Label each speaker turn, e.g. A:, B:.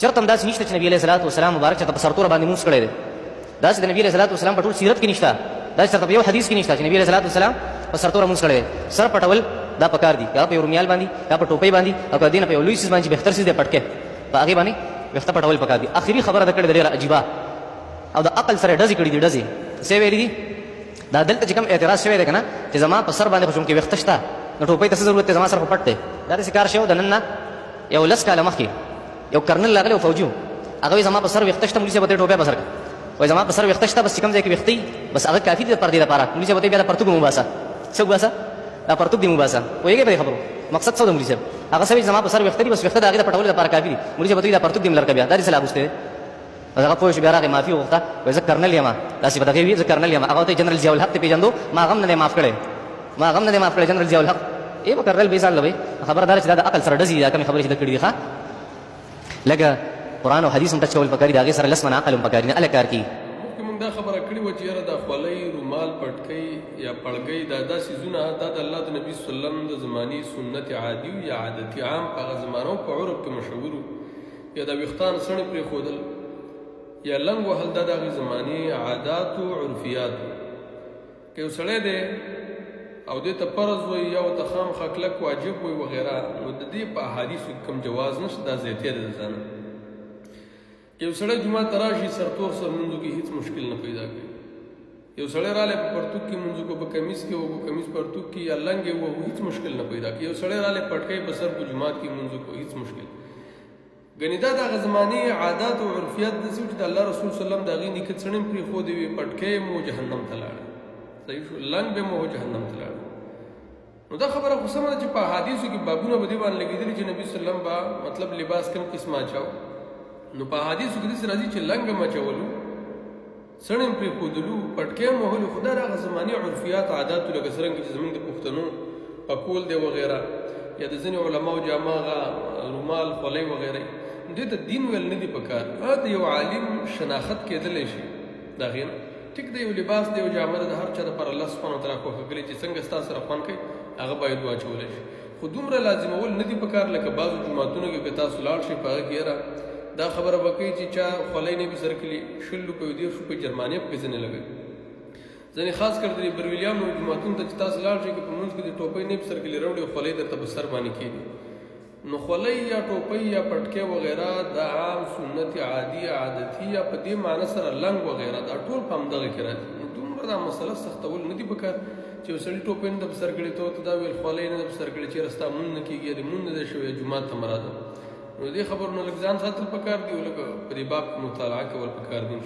A: چرته هم داسې نشته چې نبي علیه الصلاة والسلام مبارک چېرته په سرتوره باندې مونځ کړی دی. داسې د نبي علیه الصلاة والسلام په ټول سیرت کې نشته، داسې چېرته په یو حدیث کې نشته چې نبي علیه الصلاة والسلام په سرتوره مونځ کړی دی. سر پټول دا پکار دي، یا په یو رومیال باندې یا په ټوپۍ باندې، او که دې نه په یو لوی څیز باندې چې بهتر څیز دی پټکی، په هغې باندې ویښته پټول پکار دي. آخري خبره ده کړې ده ډېره عجیبه او د عقل سره ډزې کړي دي. ډزې څه ویلي دي؟ دا دلته چې کوم اعتراض شوی دی که نه چې زما په سر باندې خو چونکې ویښته شته نو ټوپۍ ته څه ضرورت دی، زما سر خو پټ دی. دا داسې کار شوی د نن نه یو 10 کاله مخکې یو کرنل راغلی او فوجي و، هغه وایي زما په سر ویښته شته، مولي صاحب ورته ټوپۍ په سر کړه، وایي زما په سر ویښته شته، بس چې کوم ځای کې ویښته بس هغه کافي دی د پردې لپاره. مولي صاحب ورته بیا د پرتوګ مو وباسه. څه وباسه؟ دا پرتوګ دې مو وباسه. پوهېږئ په دې خبرو مقصد څه د مولي صاحب؟ هغه څه وایي زما په سر ویښته دي، بس ویښته د هغې د پټولو لپاره کافي دي. مولي صاحب ورته وایي دا پرتوګ دې م لرکه بیا دا دې څه لا اغوستی دی؟ هغه پوه شو، بیا راغی معافي وغوښته، وایي زه کرنل یم، داسې په دغې وي زه کرنل یم. هغه ورته جنرال ضیاء الحق ته پېژندو، ما هغه هم نه دی معاف کړی، ما هغه هم نه دی معاف کړی جنرال ضیاء الحق. ای به کرنل به یې ځان له وایي. خبره دا ده چې دا د عقل سره ډزې دي، دا کومې خبرې چې ده کړي دي. ښه لکه قرآن او حدیث هم ټچ کول پکار دي، د هغې سره لس منه عقل هم پکار دي، نه هله کار کېږي.
B: مخکې موږ دا خبره کړې وه چې یاره دا خولۍ، رومال، پټکۍ یا پړګۍ دا څیزونه دا د الله د نبي صلی الله علیه وسلم د زمانې سنت عادي و یا عادتي عام په هغه زمانو په عرب کې مشهور و. یا د ویښتان څڼې پرېښودل یا لنګ وهل دا د هغې زمانې عادات و عرفیات و. که یو سړی دی او دې ته فرض وایي یا ورته خامخا کلک واجب وایي وغیره، نو د دې په احادیثو کې کوم جواز نشته، دا زیاتې ده د ځانه. یو سړی جومات ته راشي سرتور سر منځو کې هېڅ مشکل نه پیدا کوي. یو سړی رالی په پرتوګ کې منځو کو په کمیز کې و، په کمیز پرتوګ کې یا لنګ یې و، هېڅ مشکل نه پیدا کوي. یو سړی رالی پټکۍ په سر په جومات کې منځو کو، هېڅ مشکل. ګنې دا د هغه زمانې عادات او عرفیات داسې وو چې د الله رسول صلی الله علیه وسلم د هغې نیکه څڼې هم پرېښودې وې، پټکۍ مو جهنم ته لاړه، صحیح شو، لنګ به مو جهنم ته لاړه. نو دا خبره خو سمه ده چې په احادیثو کې بابونه به دې باندې لګېدلي چې نبي صلی الله علیه وسلم به مطلب لباس کوم قسمه اچاو. نو په احادیثو کې داسې راځي چې لنګ هم اچولو، څڼې هم پرېښودلو، پټکۍ هم وهلو، خو دا د هغه زمانې عرفیات عاداتو لکه څرنګه چې زموږ د پښتنو پکول دی وغیره، یا د ځینې علماو جامه هغه رومال، خولۍ وغیره، دې ته دین ویل نه دي پکار. د یو عالم شناخت کېدلی شي د هغې نه. ټیک د یو لباس د یو جامه ده د هر چا دپاره الله سبحانه وتعالی خوښه کړې چې څنګه ستا سره خوند کوي هغه باید واچولی شي، خو دومره لازمول نه دي پکار. لکه بعضو جوماتونو کې که تاسو لاړ شئ په هغه کې یاره دا خبره به کوي چې چا خولۍ نه وي سره کړي 20 روپۍ 30 روپۍ جرمانې پکې ځینې لګوي. ځینې خاص کر د برویلیانو جوماتونو ته چې تاسو لاړ شئ که په منځ کې د ټوپۍ نه وي سره کړي راوړي او خولۍ درته په سر باندې کېږي. نو خولۍ یا ټوپۍ یا پټکۍ وغیره دا عام سنت عادي عادتي یا په دې معنی سره لنګ وغیره دا ټول په همدغه کې راځي. نو دومره دا مسله سختول نه دي پکار چې یو سړي ټوپۍ نه ده په سر کړې ته ورته دا ویل خولۍ نه ده په سر کړې چېرې ستا مونځ نه کېږي یا د مونځ نه دی شوی جومات ته مه راځه. نو دې خبرو نه لږ ځان ساتل پکار دي او لږ په دې باب مطالعه کول پکار دي.